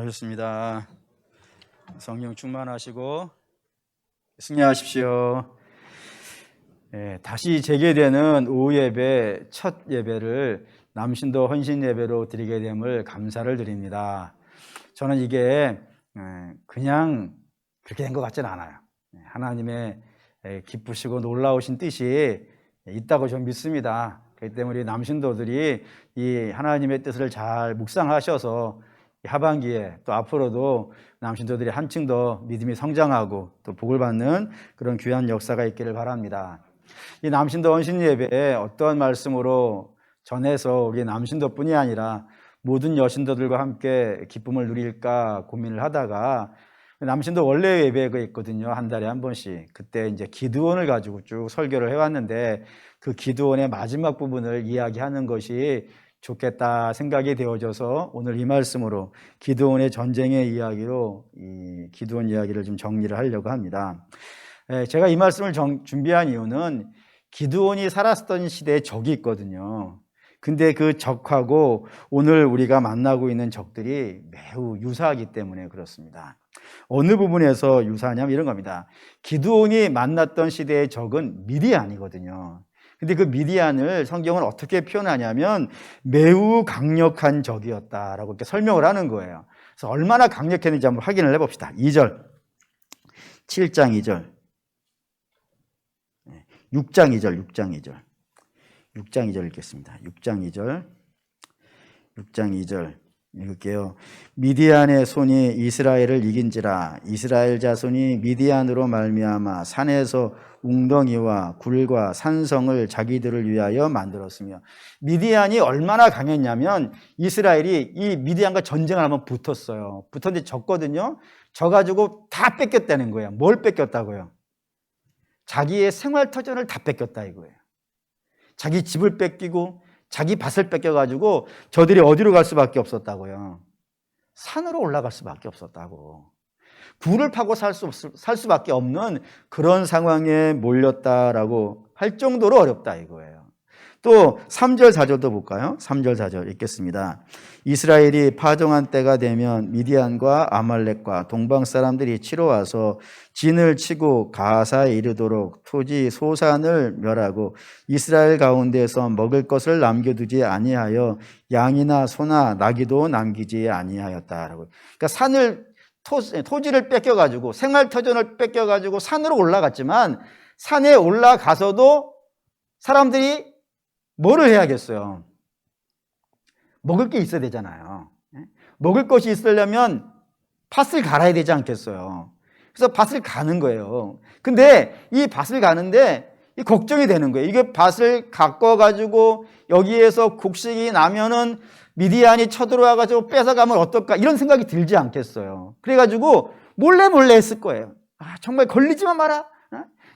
수고하셨습니다. 성령 충만하시고 승리하십시오. 다시 재개되는 오후 예배 첫 예배를 남신도 헌신 예배로 드리게 됨을 감사를 드립니다. 저는 이게 그냥 그렇게 된 것 같지는 않아요. 하나님의 기쁘시고 놀라우신 뜻이 있다고 좀 믿습니다. 그렇기 때문에 우리 남신도들이 이 하나님의 뜻을 잘 묵상하셔서 하반기에 또 앞으로도 남신도들이 한층 더 믿음이 성장하고 또 복을 받는 그런 귀한 역사가 있기를 바랍니다. 이 남신도 헌신 예배에 어떠한 말씀으로 전해서 우리 남신도뿐이 아니라 모든 여신도들과 함께 기쁨을 누릴까 고민을 하다가 남신도 원래 예배가 있거든요. 한 달에 한 번씩. 그때 이제 기드온을 가지고 쭉 설교를 해왔는데 그 기드온의 마지막 부분을 이야기하는 것이 좋겠다 생각이 되어져서 오늘 이 말씀으로 기드온의 전쟁의 이야기로 이 기드온 이야기를 좀 정리를 하려고 합니다. 제가 이 말씀을 준비한 이유는 기드온이 살았던 시대에 적이 있거든요. 근데 그 적하고 오늘 우리가 만나고 있는 적들이 매우 유사하기 때문에 그렇습니다. 어느 부분에서 유사하냐면 이런 겁니다. 기드온이 만났던 시대의 적은 미디안이거든요. 근데 그 미디안을 성경은 어떻게 표현하냐면 매우 강력한 적이었다라고 이렇게 설명을 하는 거예요. 그래서 얼마나 강력했는지 한번 확인을 해봅시다. 2절, 7장 2절, 6장 2절, 6장 2절 읽겠습니다. 6장 2절 읽을게요. 미디안의 손이 이스라엘을 이긴지라 이스라엘 자손이 미디안으로 말미암아 산에서 웅덩이와 굴과 산성을 자기들을 위하여 만들었으며, 미디안이 얼마나 강했냐면 이스라엘이 이 미디안과 전쟁을 한번 붙었어요. 붙었는데 졌거든요. 져가지고 다 뺏겼다는 거예요. 뭘 뺏겼다고요? 자기의 생활터전을 다 뺏겼다 이거예요. 자기 집을 뺏기고 자기 밭을 뺏겨가지고 저들이 어디로 갈 수밖에 없었다고요? 산으로 올라갈 수밖에 없었다고. 굴을 파고 살 수밖에 없는 그런 상황에 몰렸다라고 할 정도로 어렵다 이거예요. 또 3절 4절도 볼까요? 3절 4절 읽겠습니다. 이스라엘이 파종한 때가 되면 미디안과 아말렉과 동방 사람들이 치러 와서 진을 치고 가사에 이르도록 토지 소산을 멸하고 이스라엘 가운데서 먹을 것을 남겨두지 아니하여 양이나 소나 나귀도 남기지 아니하였다라고. 그러니까 토지를 뺏겨가지고 생활터전을 뺏겨가지고 산으로 올라갔지만 산에 올라가서도 사람들이 뭐를 해야겠어요? 먹을 게 있어야 되잖아요. 먹을 것이 있으려면 밭을 갈아야 되지 않겠어요? 그래서 밭을 가는 거예요. 근데 이 밭을 가는데 걱정이 되는 거예요. 이게 밭을 가꿔가지고 여기에서 곡식이 나면은 미디안이 쳐들어와가지고 뺏어가면 어떨까? 이런 생각이 들지 않겠어요. 그래가지고 몰래 했을 거예요. 정말 걸리지만 마라.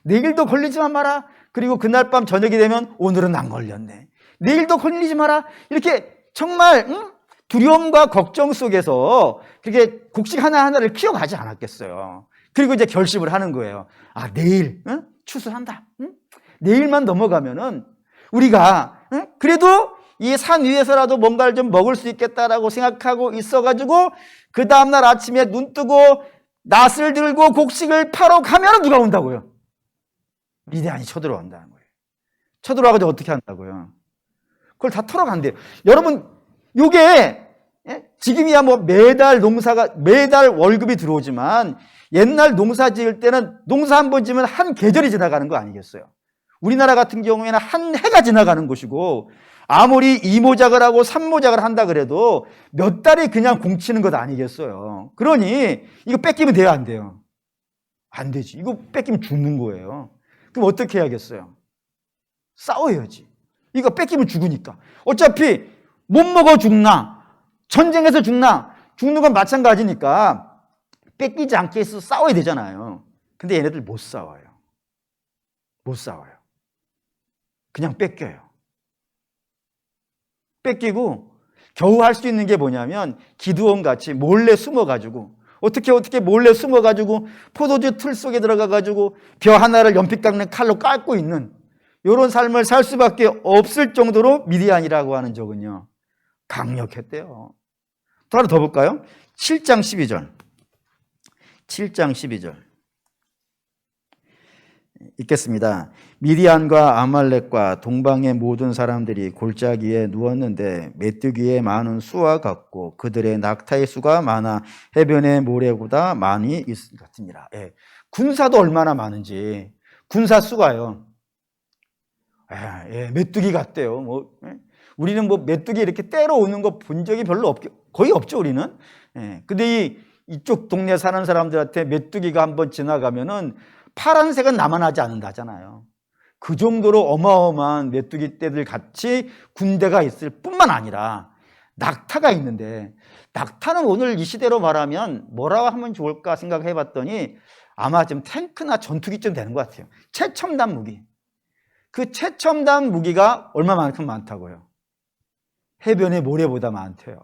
내일도 걸리지만 마라. 그리고 그날 밤 저녁이 되면 오늘은 안 걸렸네. 내일도 걸리지 마라. 이렇게 정말 두려움과 걱정 속에서 그렇게 곡식 하나하나를 키워가지 않았겠어요. 그리고 이제 결심을 하는 거예요. 내일 추수한다. 내일만 넘어가면은 우리가 그래도 이 산 위에서라도 뭔가를 좀 먹을 수 있겠다라고 생각하고 있어가지고 그 다음날 아침에 눈 뜨고 낫을 들고 곡식을 파러 가면 누가 온다고요? 미디안이 쳐들어온다는 거예요. 쳐들어와가지고 어떻게 한다고요? 그걸 다 털어간대요. 여러분, 요게 지금이야 뭐 매달 월급이 들어오지만 옛날 농사 지을 때는 농사 한 번 지면 한 계절이 지나가는 거 아니겠어요? 우리나라 같은 경우에는 한 해가 지나가는 것이고 아무리 이모작을 하고 삼모작을 한다 그래도 몇 달이 그냥 공치는 것 아니겠어요? 그러니 이거 뺏기면 돼요, 안 돼요? 안 되지. 이거 뺏기면 죽는 거예요. 그럼 어떻게 해야겠어요? 싸워야지. 이거 뺏기면 죽으니까. 어차피 못 먹어 죽나, 전쟁에서 죽나, 죽는 건 마찬가지니까 뺏기지 않게 해서 싸워야 되잖아요. 근데 얘네들 못 싸워요. 그냥 뺏겨요. 뺏기고 겨우 할 수 있는 게 뭐냐면 기드온 같이 몰래 숨어가지고 어떻게 몰래 숨어가지고 포도주 틀 속에 들어가가지고 벼 하나를 연필 깎는 칼로 깎고 있는 이런 삶을 살 수밖에 없을 정도로 미디안이라고 하는 적은요 강력했대요. 또 하나 더 볼까요? 7장 12절. 7장 12절. 읽겠습니다. 미디안과 아말렉과 동방의 모든 사람들이 골짜기에 누웠는데 메뚜기의 많은 수와 같고 그들의 낙타의 수가 많아 해변의 모래보다 많이 있을 같으니라. 예. 군사도 얼마나 많은지 군사 수가요. 예, 메뚜기 같대요. 우리는 메뚜기 이렇게 때려 오는 거 본 적이 별로 거의 없죠, 우리는. 예. 근데 이쪽 동네 사는 사람들한테 메뚜기가 한번 지나가면은 파란색은 나만 하지 않는다잖아요. 그 정도로 어마어마한 메뚜기 떼들 같이 군대가 있을 뿐만 아니라 낙타가 있는데, 낙타는 오늘 이 시대로 말하면 뭐라고 하면 좋을까 생각해 봤더니 아마 좀 탱크나 전투기쯤 되는 것 같아요. 최첨단 무기. 그 최첨단 무기가 얼마만큼 많다고요? 해변의 모래보다 많대요.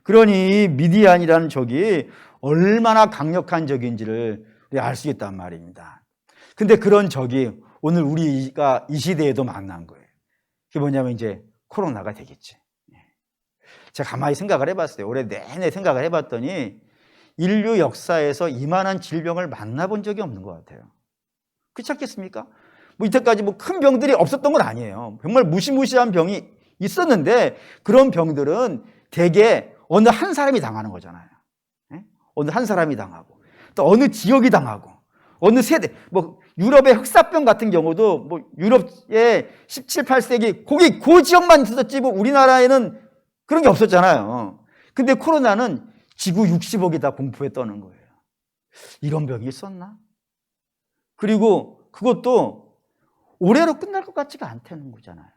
그러니 미디안이라는 적이 얼마나 강력한 적인지를 알 수 있단 말입니다. 근데 그런 적이 오늘 우리가 이 시대에도 만난 거예요. 그게 뭐냐면 이제 코로나가 되겠지. 제가 가만히 생각을 해봤어요. 올해 내내 생각을 해봤더니 인류 역사에서 이만한 질병을 만나본 적이 없는 것 같아요. 그렇지 않겠습니까? 이때까지 큰 병들이 없었던 건 아니에요. 정말 무시무시한 병이 있었는데 그런 병들은 대개 어느 한 사람이 당하는 거잖아요. 어느 한 사람이 당하고 또 어느 지역이 당하고 어느 세대, 유럽의 흑사병 같은 경우도 유럽의 17, 18세기 그 지역만 있었지 우리나라에는 그런 게 없었잖아요. 근데 코로나는 지구 60억이 다 공포에 떠는 거예요. 이런 병이 있었나? 그리고 그것도 올해로 끝날 것 같지가 않다는 거잖아요.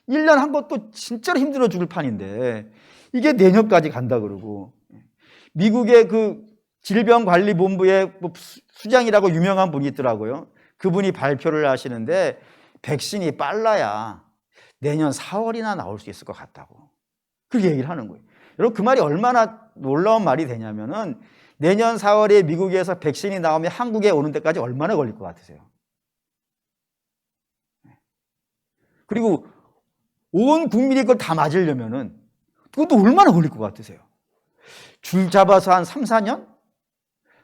1년 한 것도 진짜로 힘들어 죽을 판인데 이게 내년까지 간다 그러고, 미국의 그 질병관리본부의 수장이라고 유명한 분이 있더라고요. 그분이 발표를 하시는데 백신이 빨라야 내년 4월이나 나올 수 있을 것 같다고 그렇게 얘기를 하는 거예요. 여러분, 그 말이 얼마나 놀라운 말이 되냐면은 내년 4월에 미국에서 백신이 나오면 한국에 오는 데까지 얼마나 걸릴 것 같으세요? 그리고 온 국민이 그걸 다 맞으려면은 그것도 얼마나 걸릴 것 같으세요? 줄 잡아서 한 3, 4년?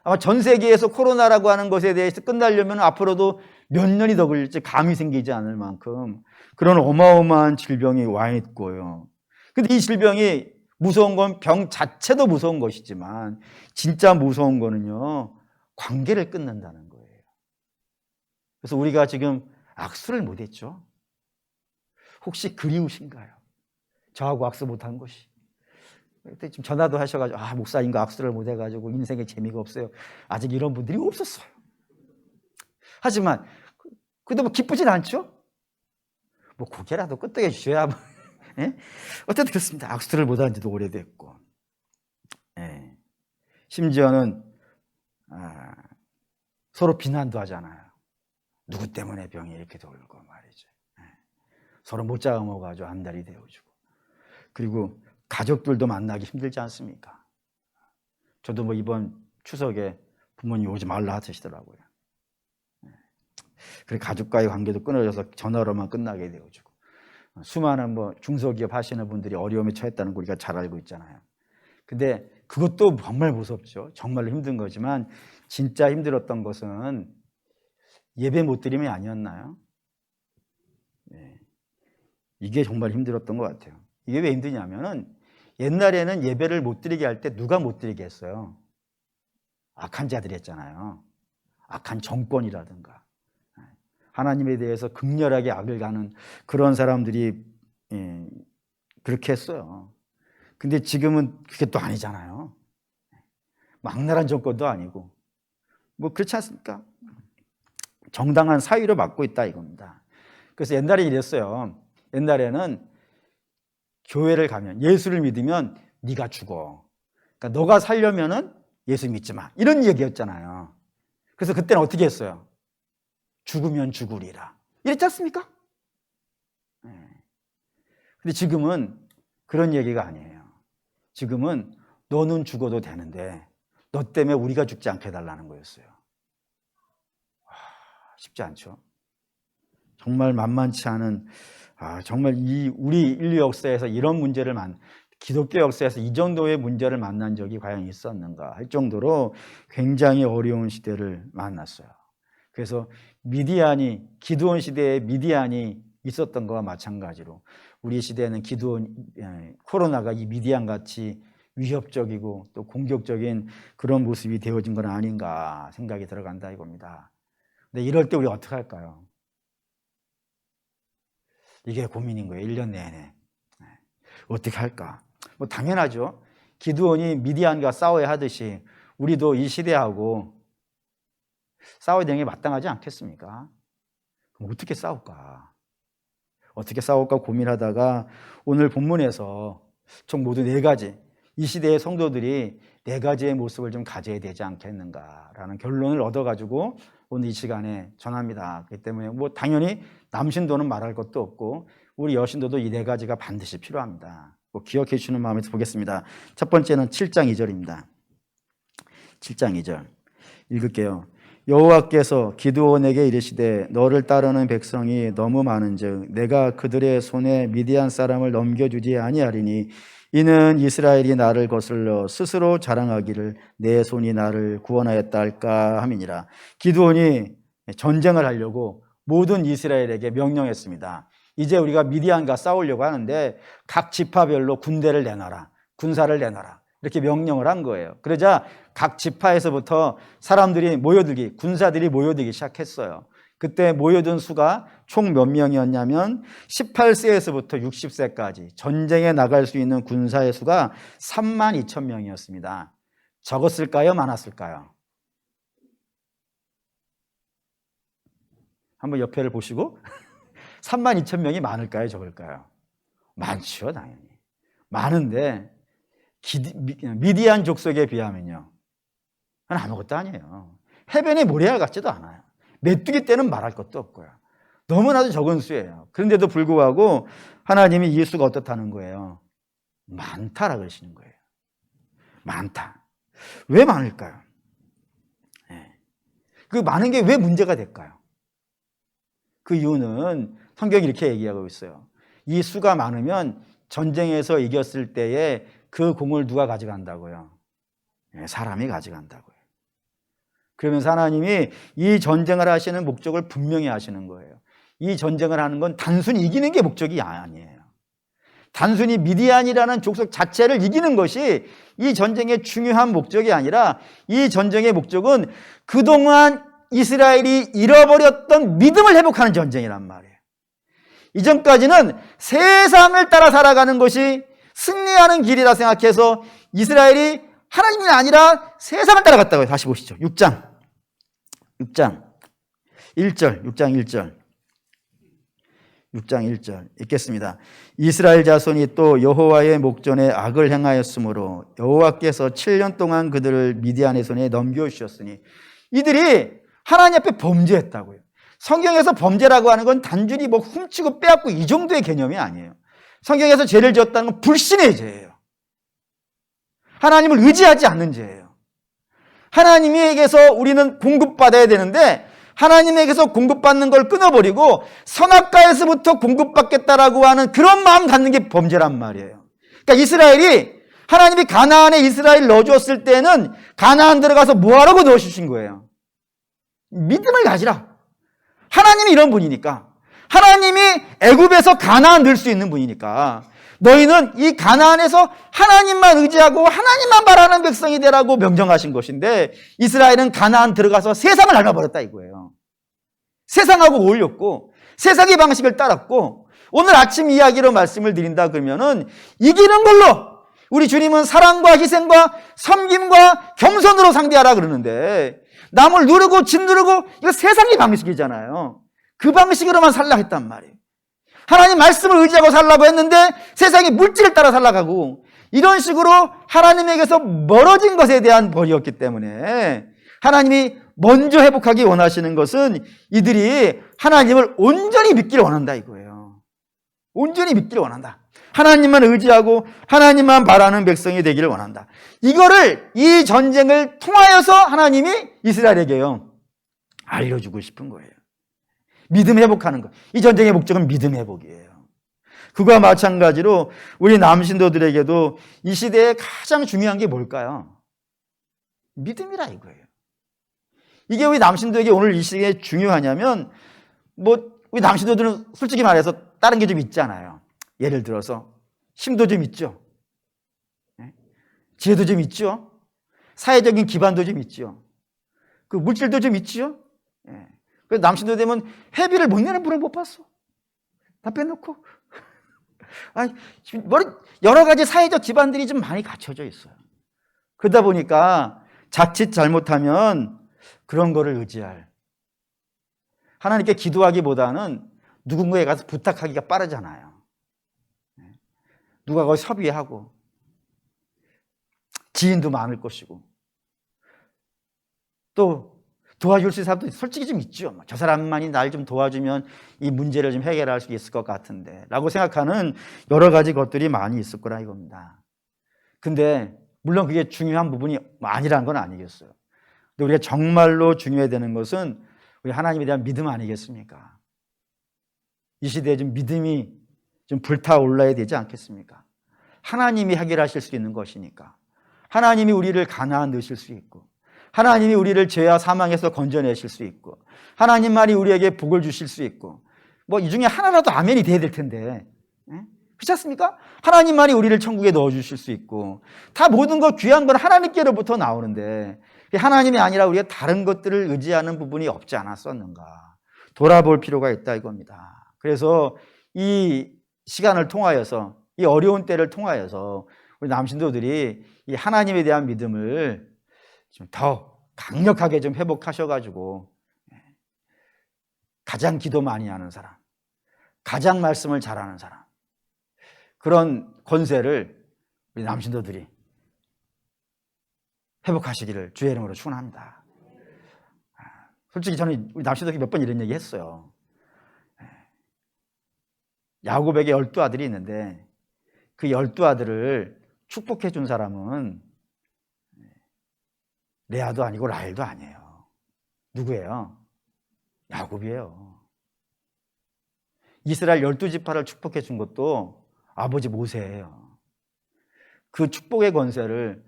아마 전 세계에서 코로나라고 하는 것에 대해서 끝나려면 앞으로도 몇 년이 더 걸릴지 감이 생기지 않을 만큼 그런 어마어마한 질병이 와 있고요. 근데 이 질병이 무서운 건 병 자체도 무서운 것이지만 진짜 무서운 거는요, 관계를 끊는다는 거예요. 그래서 우리가 지금 악수를 못 했죠. 혹시 그리우신가요? 저하고 악수 못한 것이. 그때 지금 전화도 하셔가지고, 목사님과 악수를 못 해가지고 인생에 재미가 없어요. 아직 이런 분들이 없었어요. 하지만 그래도 기쁘진 않죠? 고개라도 끄덕여 주셔야. 예? 어쨌든 그렇습니다. 악수를 못한 지도 오래됐고, 예. 심지어는 서로 비난도 하잖아요. 누구 때문에 병이 이렇게 돌고 말이죠. 예. 서로 못 잡아먹어가지고 안달이 되어주고, 그리고 가족들도 만나기 힘들지 않습니까? 저도 이번 추석에 부모님 오지 말라 하시더라고요. 그래 가족과의 관계도 끊어져서 전화로만 끝나게 되어주고, 수많은 중소기업 하시는 분들이 어려움에 처했다는 거 우리가 잘 알고 있잖아요. 근데 그것도 정말 무섭죠. 정말로 힘든 거지만 진짜 힘들었던 것은 예배 못 드림이 아니었나요? 네. 이게 정말 힘들었던 것 같아요. 이게 왜 힘드냐면은 옛날에는 예배를 못 드리게 할 때 누가 못 드리게 했어요? 악한 자들이 했잖아요. 악한 정권이라든가 하나님에 대해서 극렬하게 악을 가는 그런 사람들이 그렇게 했어요. 근데 지금은 그게 또 아니잖아요. 망나란 정권도 아니고 그렇지 않습니까? 정당한 사유로 맡고 있다 이겁니다. 그래서 옛날에 이랬어요. 옛날에는 교회를 가면, 예수를 믿으면 네가 죽어. 그러니까 너가 살려면은 예수 믿지 마. 이런 얘기였잖아요. 그래서 그때는 어떻게 했어요? 죽으면 죽으리라. 이랬지 않습니까? 근데 지금은 그런 얘기가 아니에요. 지금은 너는 죽어도 되는데 너 때문에 우리가 죽지 않게 해달라는 거였어요. 쉽지 않죠. 정말 만만치 않은, 정말 우리 인류 역사에서 이런 문제를 기독교 역사에서 이 정도의 문제를 만난 적이 과연 있었는가 할 정도로 굉장히 어려운 시대를 만났어요. 그래서 미디안이, 기드온 시대에 미디안이 있었던 것과 마찬가지로 우리 시대에는 코로나가 이 미디안 같이 위협적이고 또 공격적인 그런 모습이 되어진 건 아닌가 생각이 들어간다 이겁니다. 근데 이럴 때 우리 어떻게 할까요? 이게 고민인 거예요. 1년 내내. 어떻게 할까? 뭐 당연하죠. 기드온이 미디안과 싸워야 하듯이 우리도 이 시대하고 싸워야 되는 게 마땅하지 않겠습니까? 그럼 어떻게 싸울까? 어떻게 싸울까 고민하다가 오늘 본문에서 총 모두 4가지, 이 시대의 성도들이 4가지의 모습을 좀 가져야 되지 않겠는가라는 결론을 얻어가지고 오늘 이 시간에 전합니다. 그렇기 때문에 뭐 당연히 남신도는 말할 것도 없고 우리 여신도도 이 4가지가 반드시 필요합니다. 꼭 기억해 주시는 마음에서 보겠습니다. 첫 번째는 7장 2절입니다. 7장 2절 읽을게요. 여호와께서 기드온에게 이르시되 너를 따르는 백성이 너무 많은즉 내가 그들의 손에 미디안 사람을 넘겨주지 아니하리니 이는 이스라엘이 나를 거슬러 스스로 자랑하기를 내 손이 나를 구원하였다 할까 함이니라. 기드온이 전쟁을 하려고 모든 이스라엘에게 명령했습니다. 이제 우리가 미디안과 싸우려고 하는데 각 지파별로 군대를 내놔라, 군사를 내놔라 이렇게 명령을 한 거예요. 그러자 각 지파에서부터 사람들이 모여들기, 군사들이 모여들기 시작했어요. 그때 모여든 수가 총 몇 명이었냐면 18세에서부터 60세까지 전쟁에 나갈 수 있는 군사의 수가 32,000명이었습니다. 적었을까요? 많았을까요? 한번 옆에를 보시고 32,000명이 많을까요? 적을까요? 많죠, 당연히. 많은데 미디안 족속에 비하면요, 아무것도 아니에요. 해변의 모래알 같지도 않아요. 메뚜기 떼는 말할 것도 없고요. 너무나도 적은 수예요. 그런데도 불구하고 하나님이 이 수가 어떻다는 거예요? 많다라 그러시는 거예요. 많다. 왜 많을까요? 그 많은 게 왜 문제가 될까요? 그 이유는 성경이 이렇게 얘기하고 있어요. 이 수가 많으면 전쟁에서 이겼을 때에 그 공을 누가 가져간다고요? 사람이 가져간다고요. 그러면서 하나님이 이 전쟁을 하시는 목적을 분명히 하시는 거예요. 이 전쟁을 하는 건 단순히 이기는 게 목적이 아니에요. 단순히 미디안이라는 족속 자체를 이기는 것이 이 전쟁의 중요한 목적이 아니라 이 전쟁의 목적은 그동안 이스라엘이 잃어버렸던 믿음을 회복하는 전쟁이란 말이에요. 이전까지는 세상을 따라 살아가는 것이 승리하는 길이라 생각해서 이스라엘이 하나님이 아니라 세상을 따라갔다고요. 다시 보시죠. 6장 1절 6장 1절 읽겠습니다. 이스라엘 자손이 또 여호와의 목전에 악을 행하였으므로 여호와께서 7년 동안 그들을 미디안의 손에 넘겨주셨으니 이들이 하나님 앞에 범죄했다고요. 성경에서 범죄라고 하는 건 단순히 뭐 훔치고 빼앗고 이 정도의 개념이 아니에요. 성경에서 죄를 지었다는 건 불신의 죄예요. 하나님을 의지하지 않는 죄예요. 하나님에게서 우리는 공급받아야 되는데 하나님에게서 공급받는 걸 끊어버리고 선악과에서부터 공급받겠다라고 하는 그런 마음 갖는 게 범죄란 말이에요. 그러니까 이스라엘이 하나님이 가나안에 이스라엘 넣어주었을 때는 가나안 들어가서 뭐하라고 넣어주신 거예요? 믿음을 가지라. 하나님이 이런 분이니까, 하나님이 애굽에서 가나안 넣을 수 있는 분이니까 너희는 이 가나안에서 하나님만 의지하고 하나님만 바라는 백성이 되라고 명령하신 것인데 이스라엘은 가나안 들어가서 세상을 닮아버렸다 이거예요. 세상하고 어울렸고 세상의 방식을 따랐고 오늘 아침 이야기로 말씀을 드린다 그러면은 이기는 걸로 우리 주님은 사랑과 희생과 섬김과 겸손으로 상대하라 그러는데 남을 누르고 짓누르고 이거 세상의 방식이잖아요. 그 방식으로만 살라 했단 말이에요. 하나님 말씀을 의지하고 살라고 했는데 세상의 물질을 따라 살라가고 이런 식으로 하나님에게서 멀어진 것에 대한 벌이었기 때문에 하나님이 먼저 회복하기 원하시는 것은 이들이 하나님을 온전히 믿기를 원한다 이거예요. 온전히 믿기를 원한다. 하나님만 의지하고 하나님만 바라는 백성이 되기를 원한다. 이거를 이 전쟁을 통하여서 하나님이 이스라엘에게요 알려주고 싶은 거예요. 믿음 회복하는 것. 이 전쟁의 목적은 믿음 회복이에요. 그와 마찬가지로 우리 남신도들에게도 이 시대에 가장 중요한 게 뭘까요? 믿음이라 이거예요. 이게 우리 남신도에게 오늘 이 시대에 중요하냐면, 우리 남신도들은 솔직히 말해서 다른 게 좀 있잖아요. 예를 들어서 힘도 좀 있죠. 지혜도 좀 있죠. 사회적인 기반도 좀 있죠. 그 물질도 좀 있죠. 그래서 남신도 되면 회비를 못 내는 분을 못 봤어. 다 빼놓고. 여러 가지 사회적 기반들이 좀 많이 갖춰져 있어요. 그러다 보니까 자칫 잘못하면 그런 거를 의지할, 하나님께 기도하기보다는 누군가에 가서 부탁하기가 빠르잖아요. 누가 거기 섭외하고 지인도 많을 것이고 또 도와줄 수 있는 사람도 솔직히 좀 있죠. 저 사람만이 날 좀 도와주면 이 문제를 좀 해결할 수 있을 것 같은데 라고 생각하는 여러 가지 것들이 많이 있을 거라 이겁니다. 근데 물론 그게 중요한 부분이 아니라는 건 아니겠어요. 근데 우리가 정말로 중요해야 되는 것은 우리 하나님에 대한 믿음 아니겠습니까? 이 시대에 좀 믿음이 좀 불타올라야 되지 않겠습니까? 하나님이 해결하실 수 있는 것이니까. 하나님이 우리를 가나안 넣으실 수 있고, 하나님이 우리를 죄와 사망에서 건져내실 수 있고, 하나님만이 우리에게 복을 주실 수 있고, 이 중에 하나라도 아멘이 돼야 될 텐데, 그렇지 않습니까? 하나님만이 우리를 천국에 넣어주실 수 있고, 다 모든 것 귀한 건 하나님께로부터 나오는데 하나님이 아니라 우리가 다른 것들을 의지하는 부분이 없지 않았었는가 돌아볼 필요가 있다 이겁니다. 그래서 이 시간을 통하여서, 이 어려운 때를 통하여서 우리 남신도들이 이 하나님에 대한 믿음을 좀 더 강력하게 좀 회복하셔가지고 가장 기도 많이 하는 사람, 가장 말씀을 잘하는 사람, 그런 권세를 우리 남신도들이 회복하시기를 주의 이름으로 축원합니다. 솔직히 저는 우리 남신도들이 몇 번 이런 얘기 했어요. 야곱에게 12아들이 있는데 그 12아들을 축복해 준 사람은 레아도 아니고 라헬도 아니에요. 누구예요? 야곱이에요. 이스라엘 12지파를 축복해 준 것도 아버지 모세예요. 그 축복의 권세를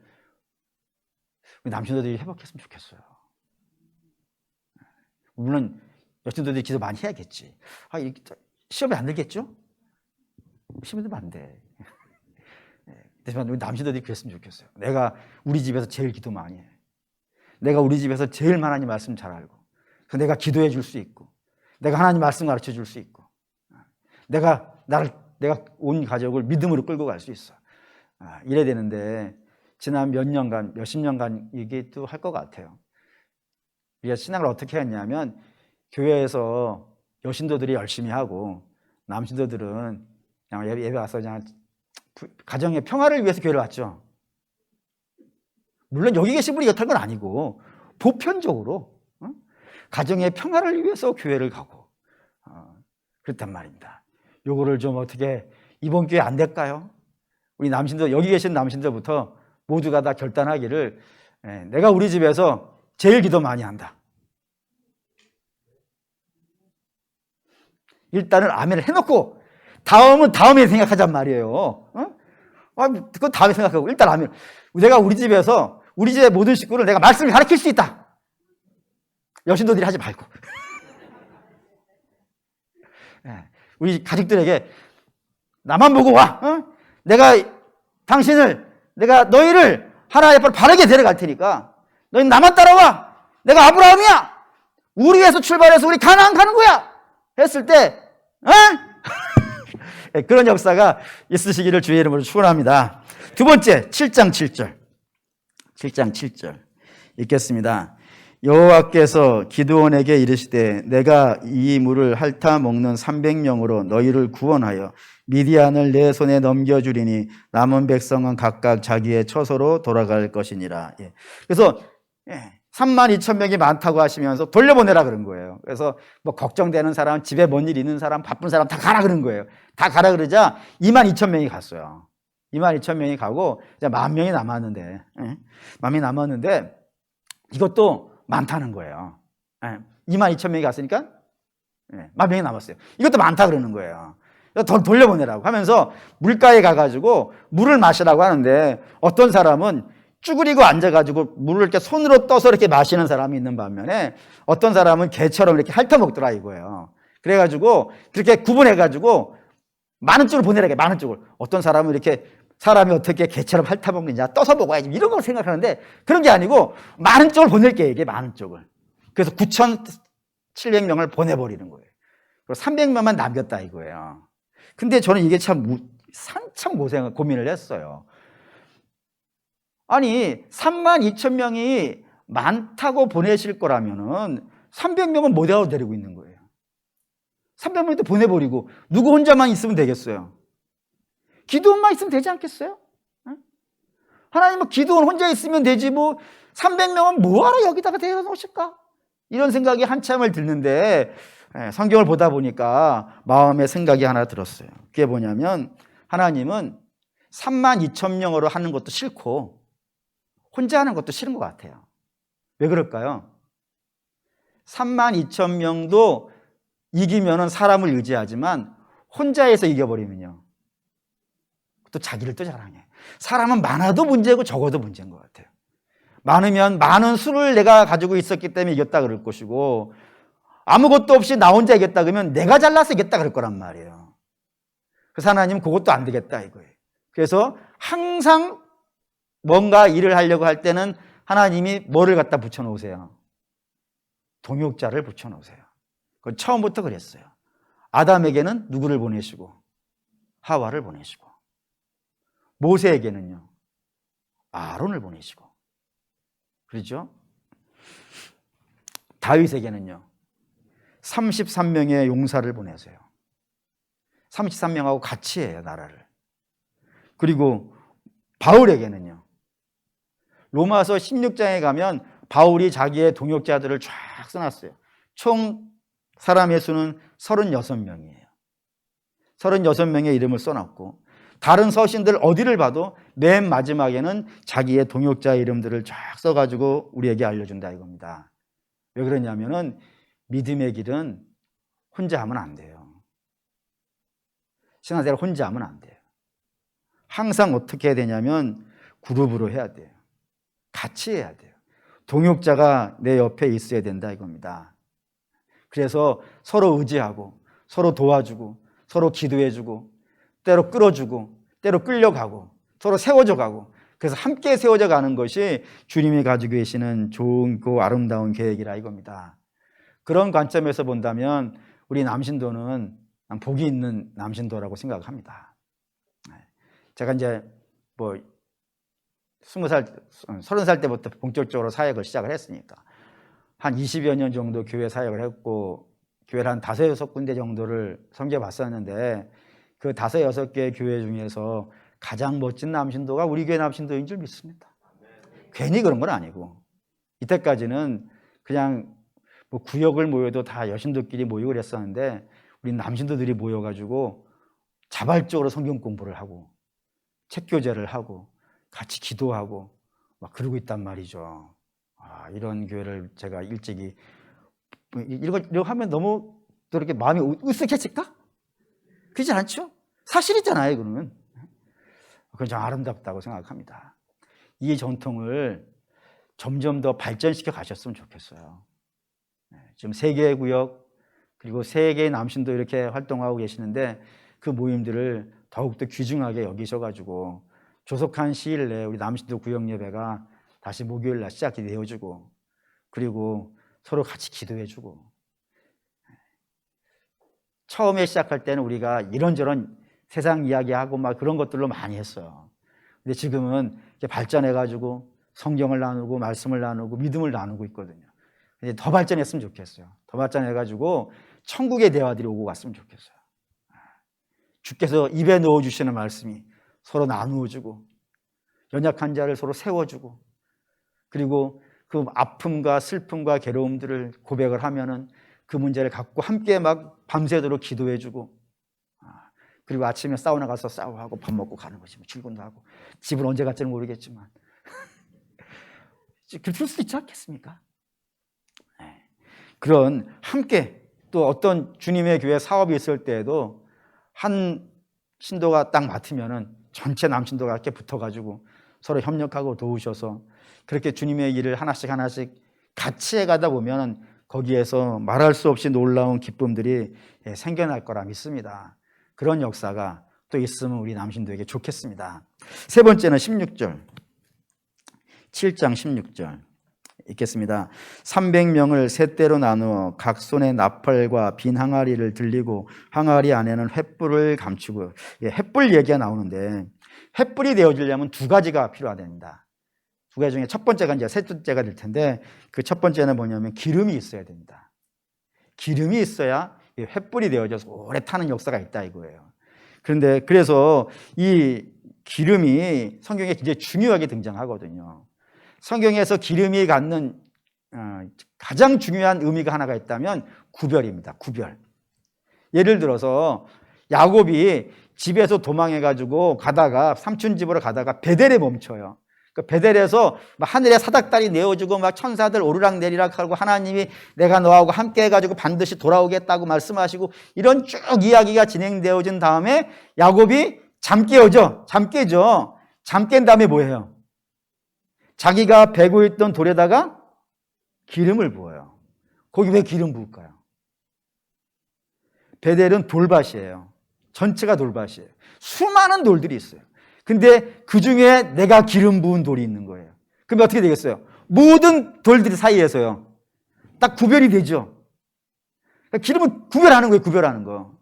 우리 남신도들이 회복했으면 좋겠어요. 물론 여친도들이 기도 많이 해야겠지. 시험에 안 들겠죠? 시험에 들면 안 돼. 하지만 우리 남신도들이 그랬으면 좋겠어요. 내가 우리 집에서 제일 기도 많이 해. 내가 우리 집에서 제일 하나님 말씀 잘 알고, 내가 기도해 줄 수 있고, 내가 하나님 말씀 가르쳐 줄 수 있고, 내가 온 가족을 믿음으로 끌고 갈 수 있어. 이래야 되는데 지난 몇 년간, 몇십 년간 이게 또 할 것 같아요. 우리가 신앙을 어떻게 했냐면 교회에서 여신도들이 열심히 하고 남신도들은 그냥 예배 와서 그냥 가정의 평화를 위해서 교회를 왔죠. 물론 여기 계신 분이 이렇다는 건 아니고 보편적으로 가정의 평화를 위해서 교회를 가고 그랬단 말입니다. 요거를 좀 어떻게 이번 기회에 안 될까요? 우리 남신도, 여기 계신 남신들부터 모두가 다 결단하기를, 내가 우리 집에서 제일 기도 많이 한다. 일단은 아멘을 해놓고 다음은 다음에 생각하잔 말이에요. 그건 다음에 생각하고 일단 아멘. 내가 우리 집에서 우리 집의 모든 식구를 내가 말씀을 가르칠 수 있다. 여신도들이 하지 말고 우리 가족들에게 나만 보고 와. 내가 너희를 하나님 앞으로 바르게 데려갈 테니까 너희 나만 따라와. 내가 아브라함이야. 우리 위해서 출발해서 우리 가나안 가는 거야. 했을 때 그런 역사가 있으시기를 주의 이름으로 축원합니다. 두 번째, 7장 7절. 7장 7절 읽겠습니다. 여호와께서 기드온에게 이르시되 내가 이 물을 핥아 먹는 300명으로 너희를 구원하여 미디안을 내 손에 넘겨주리니 남은 백성은 각각 자기의 처소로 돌아갈 것이니라. 그래서 32,000명이 많다고 하시면서 돌려보내라 그런 거예요. 그래서 걱정되는 사람, 집에 뭔 일 있는 사람, 바쁜 사람 다 가라 그런 거예요. 다 가라 그러자 22,000명이 갔어요. 22,000명이 가고 이제 10,000명이 남았는데, 10,000명이 남았는데 이것도 많다는 거예요. 22,000명이 갔으니까 10,000명이 남았어요. 이것도 많다 그러는 거예요. 더 돌려보내라고 하면서 물가에 가가지고 물을 마시라고 하는데 어떤 사람은 쭈그리고 앉아가지고 물을 이렇게 손으로 떠서 이렇게 마시는 사람이 있는 반면에 어떤 사람은 개처럼 이렇게 핥아먹더라 이거예요. 그래가지고 그렇게 구분해가지고 많은 쪽을 보내라게, 많은 쪽을. 어떤 사람은 이렇게 사람이 어떻게 개처럼 핥아먹느냐, 떠서 먹어야지 이런 걸 생각하는데 그런 게 아니고 많은 쪽을 보낼게, 이게 많은 쪽을. 그래서 9,700명을 보내버리는 거예요. 그리고 300명만 남겼다 이거예요. 근데 저는 이게 참 고민을 했어요. 아니 32,000명이 많다고 보내실 거라면은 300명은 못 알아 데리고 있는 거예요. 300명도 보내버리고 누구 혼자만 있으면 되겠어요? 기도원만 있으면 되지 않겠어요? 하나님은 기도원 혼자 있으면 되지 뭐 300명은 뭐하러 여기다가 데려 놓으실까? 이런 생각이 한참을 드는데 성경을 보다 보니까 마음의 생각이 하나 들었어요. 그게 뭐냐면 하나님은 32,000명으로 하는 것도 싫고 혼자 하는 것도 싫은 것 같아요. 왜 그럴까요? 32,000명도 이기면은 사람을 의지하지만 혼자해서 이겨버리면요, 또 자기를 또 자랑해. 사람은 많아도 문제고 적어도 문제인 것 같아요. 많으면 많은 수를 내가 가지고 있었기 때문에 이겼다 그럴 것이고 아무것도 없이 나 혼자 이겼다 그러면 내가 잘나서 이겼다 그럴 거란 말이에요. 그래서 하나님은 그것도 안 되겠다 이거예요. 그래서 항상 뭔가 일을 하려고 할 때는 하나님이 뭐를 갖다 붙여놓으세요? 동역자를 붙여놓으세요. 그건 처음부터 그랬어요. 아담에게는 누구를 보내시고 하와를 보내시고 모세에게는요 아론을 보내시고, 그렇죠? 다윗에게는요 33명의 용사를 보내세요. 33명하고 같이 해요 나라를. 그리고 바울에게는요 로마서 16장에 가면 바울이 자기의 동역자들을 쫙 써놨어요. 총 사람의 수는 36명이에요. 36명의 이름을 써놨고 다른 서신들 어디를 봐도 맨 마지막에는 자기의 동역자 이름들을 쫙 써가지고 우리에게 알려준다 이겁니다. 왜 그러냐면은 믿음의 길은 혼자 하면 안 돼요. 신앙생활 혼자 하면 안 돼요. 항상 어떻게 해야 되냐면 그룹으로 해야 돼요. 같이 해야 돼요. 동역자가 내 옆에 있어야 된다 이겁니다. 그래서 서로 의지하고 서로 도와주고 서로 기도해주고 때로 끌어주고 때로 끌려가고 서로 세워져 가고, 그래서 함께 세워져 가는 것이 주님이 가지고 계시는 좋고 아름다운 계획이라 이겁니다. 그런 관점에서 본다면 우리 남신도는 복이 있는 남신도라고 생각합니다. 제가 이제 뭐 20살, 30살 때부터 본격적으로 사역을 시작을 했으니까 한 20여 년 정도 교회 사역을 했고 교회를 한 5-6군데 정도를 섬겨 봤었는데 그 5-6개 교회 중에서 가장 멋진 남신도가 우리 교회 남신도인 줄 믿습니다. 괜히 그런 건 아니고 이때까지는 그냥 뭐 구역을 모여도 다 여신도끼리 모이고 그랬었는데 우리 남신도들이 모여가지고 자발적으로 성경 공부를 하고 책교제를 하고 같이 기도하고 막 그러고 있단 말이죠. 이런 교회를 제가 일찍이 이거 하면 너무 또 이렇게 마음이 으쓱해질까? 그렇지 않죠? 사실이잖아요, 그러면. 그건 좀 아름답다고 생각합니다. 이 전통을 점점 더 발전시켜 가셨으면 좋겠어요. 지금 3개의 구역 그리고 3개의 남신도 이렇게 활동하고 계시는데 그 모임들을 더욱더 귀중하게 여기셔가지고 조속한 시일 내에 우리 남신도 구역 예배가 다시 목요일 날 시작이 되어주고 그리고 서로 같이 기도해주고, 처음에 시작할 때는 우리가 이런저런 세상 이야기하고 막 그런 것들로 많이 했어요. 근데 지금은 이렇게 발전해가지고 성경을 나누고 말씀을 나누고 믿음을 나누고 있거든요. 이제 더 발전했으면 좋겠어요. 더 발전해가지고 천국의 대화들이 오고 갔으면 좋겠어요. 주께서 입에 넣어주시는 말씀이 서로 나누어주고 연약한 자를 서로 세워주고 그리고 그 아픔과 슬픔과 괴로움들을 고백을 하면은 그 문제를 갖고 함께 막 밤새도록 기도해주고, 그리고 아침에 사우나 가서 샤워하고 밥 먹고 가는 거지. 뭐 출근도 하고 집을 언제 갈지는 모르겠지만 그럴 수 있지 않겠습니까? 그런 함께 또 어떤 주님의 교회 사업이 있을 때에도 한 신도가 딱 맡으면은 전체 남신도가 이렇게 붙어가지고 서로 협력하고 도우셔서 그렇게 주님의 일을 하나씩 하나씩 같이 해가다 보면 거기에서 말할 수 없이 놀라운 기쁨들이 생겨날 거라 믿습니다. 그런 역사가 또 있으면 우리 남신도에게 좋겠습니다. 세 번째는 16절, 7장 16절 읽겠습니다. 300명을 세 대로 나누어 각 손에 나팔과 빈 항아리를 들리고 항아리 안에는 횃불을 감추고, 횃불 얘기가 나오는데 횃불이 되어지려면 두 가지가 필요하답니다. 두 가지 중에 첫 번째가 이제 세 번째가 될 텐데, 그 첫 번째는 뭐냐면 기름이 있어야 됩니다. 기름이 있어야 횃불이 되어져서 오래 타는 역사가 있다 이거예요. 그런데 그래서 이 기름이 성경에 굉장히 중요하게 등장하거든요. 성경에서 기름이 갖는 가장 중요한 의미가 하나가 있다면 구별입니다. 구별. 예를 들어서 야곱이 집에서 도망해가지고 가다가 삼촌 집으로 가다가 베델에 멈춰요. 그 베델에서 하늘에 사닥다리 내어주고 막 천사들 오르락내리락 하고 하나님이 내가 너하고 함께 해가지고 반드시 돌아오겠다고 말씀하시고 이런 쭉 이야기가 진행되어진 다음에 야곱이 잠 깨죠. 잠 깬 다음에 뭐예요? 자기가 베고 있던 돌에다가 기름을 부어요. 거기 왜 기름 부을까요? 베델은 돌밭이에요. 전체가 돌밭이에요. 수많은 돌들이 있어요. 근데 그 중에 내가 기름 부은 돌이 있는 거예요. 그럼 어떻게 되겠어요? 모든 돌들 사이에서요. 딱 구별이 되죠. 그러니까 기름은 구별하는 거예요. 구별하는 거.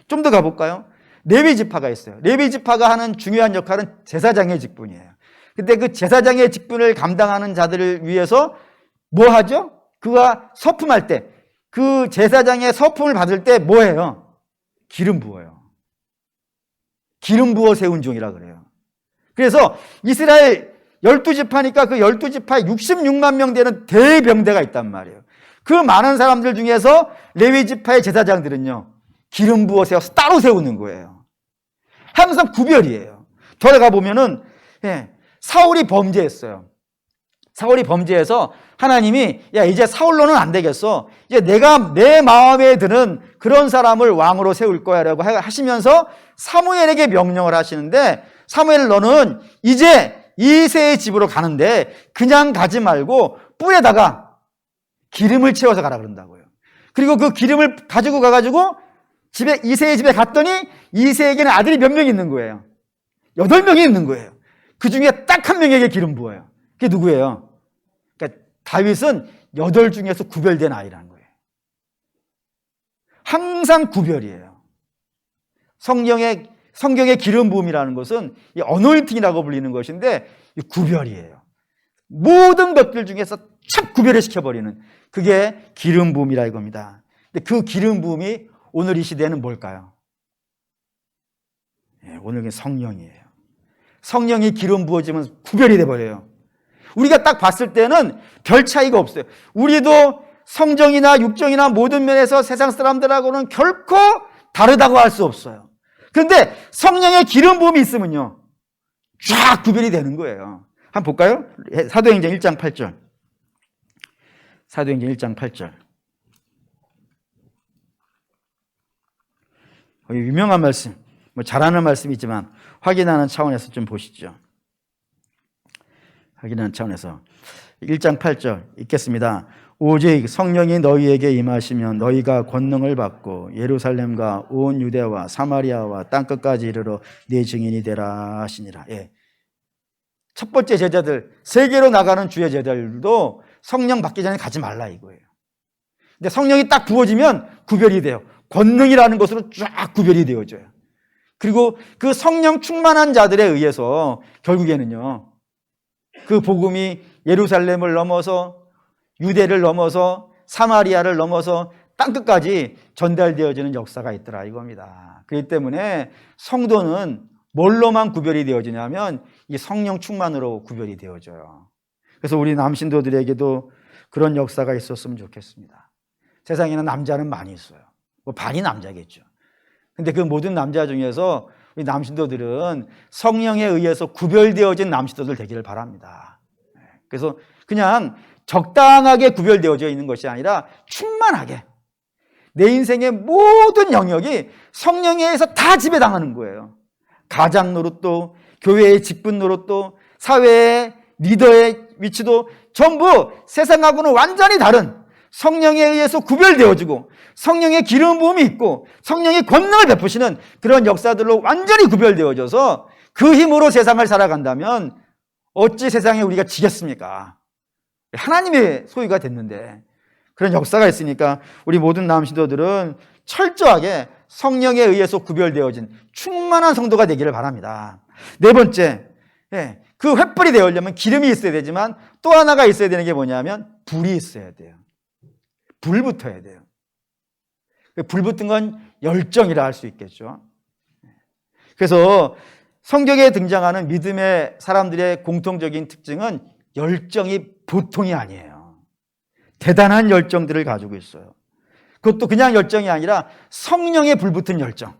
좀 더 가볼까요? 레위 지파가 있어요. 레위 지파가 하는 중요한 역할은 제사장의 직분이에요. 근데 그 제사장의 직분을 감당하는 자들을 위해서 뭐 하죠? 그가 서품할 때, 그 제사장의 서품을 받을 때 뭐 해요? 기름 부어요. 기름 부어 세운 종이라 그래요. 그래서 이스라엘 12지파니까 그 12지파에 66만 명 되는 대병대가 있단 말이에요. 그 많은 사람들 중에서 레위 지파의 제사장들은요, 기름 부어 세워서 따로 세우는 거예요. 항상 구별이에요. 들어가 보면은 사울이 범죄했어요. 사울이 범죄해서 하나님이 야 이제 사울로는 안 되겠어. 이제 내가 내 마음에 드는 그런 사람을 왕으로 세울 거야라고 하시면서 사무엘에게 명령을 하시는데, 사무엘 너는 이제 이새의 집으로 가는데 그냥 가지 말고 뿔에다가 기름을 채워서 가라 그런다고요. 그리고 그 기름을 가지고 가가지고 이새의 집에 갔더니 이새에게는 아들이 몇 명 있는 거예요? 8명이 있는 거예요. 그 중에 딱 한 명에게 기름 부어요. 그게 누구예요? 그러니까 다윗은 8 중에서 구별된 아이라는 거예요. 항상 구별이에요. 성경의 기름 부음이라는 것은 이 어노인팅이라고 불리는 것인데 이 구별이에요. 모든 것들 중에서 착 구별을 시켜버리는 그게 기름 부음이라 이겁니다. 근데 그 기름 부음이 오늘 이 시대는 뭘까요? 오늘은 성령이에요. 성령이 기름 부어지면 구별이 돼버려요. 우리가 딱 봤을 때는 별 차이가 없어요. 우리도 성정이나 육정이나 모든 면에서 세상 사람들하고는 결코 다르다고 할 수 없어요. 그런데 성령의 기름 부음이 있으면요, 쫙 구별이 되는 거예요. 한번 볼까요? 사도행전 1장 8절. 사도행전 1장 8절. 유명한 말씀, 잘하는 말씀이지만 확인하는 차원에서 좀 보시죠. 확인하는 차원에서 1장 8절 읽겠습니다. 오직 성령이 너희에게 임하시면 너희가 권능을 받고 예루살렘과 온 유대와 사마리아와 땅끝까지 이르러 내 증인이 되라 하시니라. 첫 번째 제자들, 세계로 나가는 주의 제자들도 성령 받기 전에 가지 말라 이거예요. 근데 성령이 딱 부어지면 구별이 돼요. 권능이라는 것으로 쫙 구별이 되어져요. 그리고 그 성령 충만한 자들에 의해서 결국에는요, 그 복음이 예루살렘을 넘어서 유대를 넘어서 사마리아를 넘어서 땅끝까지 전달되어지는 역사가 있더라 이겁니다. 그렇기 때문에 성도는 뭘로만 구별이 되어지냐면 이 성령 충만으로 구별이 되어져요. 그래서 우리 남신도들에게도 그런 역사가 있었으면 좋겠습니다. 세상에는 남자는 많이 있어요. 반이 남자겠죠. 근데 그 모든 남자 중에서 우리 남신도들은 성령에 의해서 구별되어진 남신도들 되기를 바랍니다. 그래서 그냥 적당하게 구별되어져 있는 것이 아니라 충만하게 내 인생의 모든 영역이 성령에 의해서 다 지배당하는 거예요. 가장 노릇도, 교회의 직분 노릇도, 사회의 리더의 위치도 전부 세상하고는 완전히 다른 성령에 의해서 구별되어지고 성령의 기름 부음이 있고 성령의 권능을 베푸시는 그런 역사들로 완전히 구별되어져서 그 힘으로 세상을 살아간다면 어찌 세상에 우리가 지겠습니까? 하나님의 소유가 됐는데 그런 역사가 있으니까 우리 모든 남신도들은 철저하게 성령에 의해서 구별되어진 충만한 성도가 되기를 바랍니다. 네 번째, 그 횃불이 되려면 기름이 있어야 되지만 또 하나가 있어야 되는 게 뭐냐면 불이 있어야 돼요. 불 붙어야 돼요. 불 붙은 건 열정이라 할 수 있겠죠. 그래서 성경에 등장하는 믿음의 사람들의 공통적인 특징은 열정이 보통이 아니에요. 대단한 열정들을 가지고 있어요. 그것도 그냥 열정이 아니라 성령에 불붙은 열정.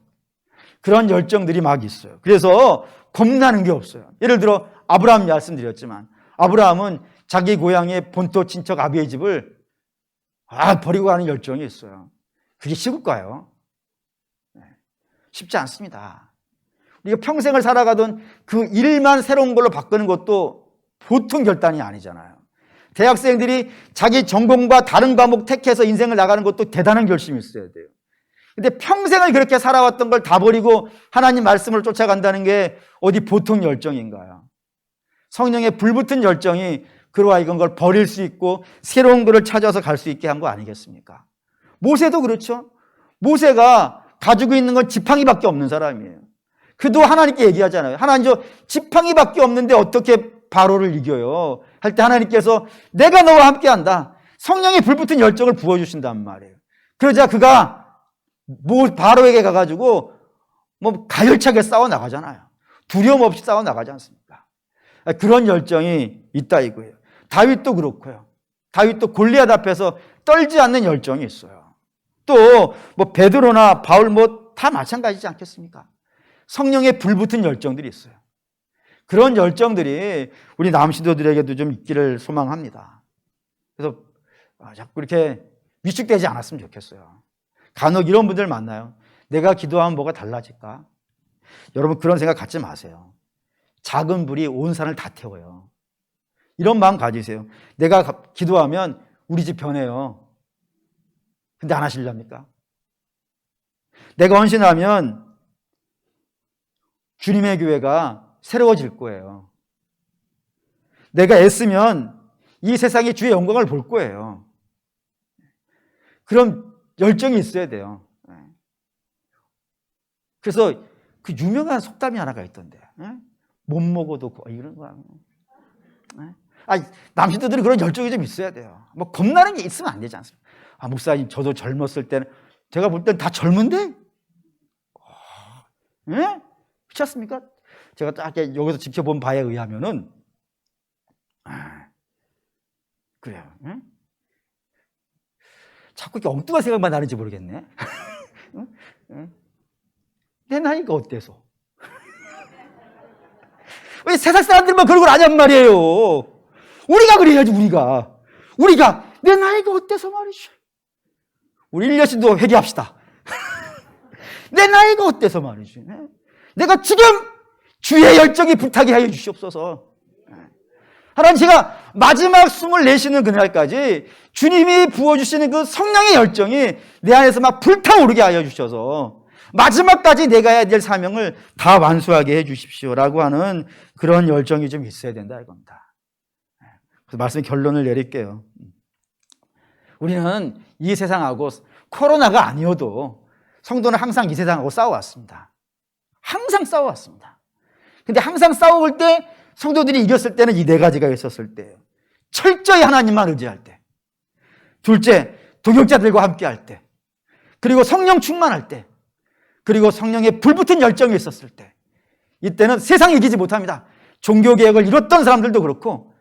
그런 열정들이 막 있어요. 그래서 겁나는 게 없어요. 예를 들어 아브라함 말씀드렸지만 아브라함은 자기 고향의 본토 친척 아비의 집을 버리고 가는 열정이 있어요. 그게 쉬울까요? 쉽지 않습니다. 우리가 평생을 살아가던 그 일만 새로운 걸로 바꾸는 것도 보통 결단이 아니잖아요. 대학생들이 자기 전공과 다른 과목 택해서 인생을 나가는 것도 대단한 결심이 있어야 돼요. 근데 평생을 그렇게 살아왔던 걸 다 버리고 하나님 말씀을 쫓아간다는 게 어디 보통 열정인가요? 성령의 불붙은 열정이 그와 이건 걸 버릴 수 있고 새로운 것을 찾아서 갈 수 있게 한 거 아니겠습니까? 모세도 그렇죠. 모세가 가지고 있는 건 지팡이밖에 없는 사람이에요. 그도 하나님께 얘기하잖아요. 하나님 저 지팡이밖에 없는데 어떻게 바로를 이겨요? 할 때 하나님께서 내가 너와 함께한다. 성령의 불붙은 열정을 부어주신단 말이에요. 그러자 그가 바로에게 가가지고 가열차게 싸워 나가잖아요. 두려움 없이 싸워 나가지 않습니까? 그런 열정이 있다 이거예요. 다윗도 그렇고요. 다윗도 골리앗 앞에서 떨지 않는 열정이 있어요. 또 베드로나 바울 다 마찬가지지 않겠습니까? 성령의 불붙은 열정들이 있어요. 그런 열정들이 우리 남신도들에게도 좀 있기를 소망합니다. 그래서 자꾸 이렇게 위축되지 않았으면 좋겠어요. 간혹 이런 분들 만나요. 내가 기도하면 뭐가 달라질까? 여러분 그런 생각 갖지 마세요. 작은 불이 온 산을 다 태워요. 이런 마음 가지세요. 내가 기도하면 우리 집 변해요. 근데 안 하실랍니까? 내가 헌신하면 주님의 교회가 새로워질 거예요. 내가 애쓰면 이 세상이 주의 영광을 볼 거예요. 그런 열정이 있어야 돼요. 그래서 그 유명한 속담이 하나가 있던데, 못 먹어도 이런 거. 남신도들은 그런 열정이 좀 있어야 돼요. 겁나는 게 있으면 안 되지 않습니까? 목사님, 저도 젊었을 때는 제가 볼 때는 다 젊은데, 그렇지 않습니까? 제가 딱 여기서 지켜본 바에 의하면은 그래요. 자꾸 이렇게 엉뚱한 생각만 나는지 모르겠네. 내 나이가 어때서? 왜 세상 사람들만 그런 걸 아냔 말이에요. 우리가 그래야지, 우리가 내 나이가 어때서 말이죠. 우리 일여신도 회개합시다. 내 나이가 어때서 말이지. 내가 지금 주의 열정이 불타게 하여 주시옵소서. 하나님, 제가 마지막 숨을 내쉬는 그날까지 주님이 부어주시는 그 성령의 열정이 내 안에서 막 불타오르게 하여 주셔서 마지막까지 내가 해야 될 사명을 다 완수하게 해 주십시오라고 하는 그런 열정이 좀 있어야 된다 이겁니다. 그래서 말씀 결론을 내릴게요. 우리는 이 세상하고 코로나가 아니어도 성도는 항상 이 세상하고 싸워왔습니다. 항상 싸워왔습니다. 근데 항상 싸워올 때 성도들이 이겼을 때는 이 네 가지가 있었을 때예요. 철저히 하나님만 의지할 때. 둘째, 동역자들과 함께 할 때. 그리고 성령 충만할 때. 그리고 성령의 불붙은 열정이 있었을 때. 이때는 세상이 이기지 못합니다. 종교개혁을 이뤘던 사람들도 그렇고,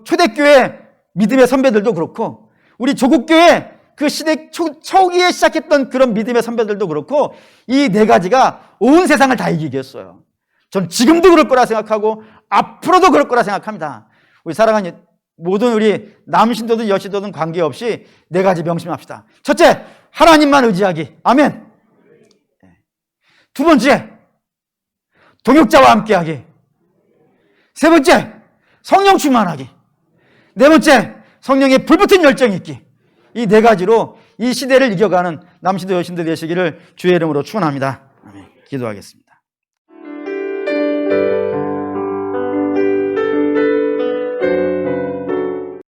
초대교회 믿음의 선배들도 그렇고, 우리 조국교회 그 시대 초기에 시작했던 그런 믿음의 선배들도 그렇고, 이 네 가지가 온 세상을 다 이기겠어요. 전 지금도 그럴 거라 생각하고 앞으로도 그럴 거라 생각합니다. 우리 사랑하는 모든 우리 남신도든 여신도든 관계없이 네 가지 명심합시다. 첫째, 하나님만 의지하기. 아멘. 두 번째, 동역자와 함께하기. 세 번째, 성령 충만하기. 네 번째, 성령의 불붙은 열정이 있기. 이 네 가지로 이 시대를 이겨가는 남신도 여신도 되시기를 주의 이름으로 축원합니다. 아멘. 기도하겠습니다.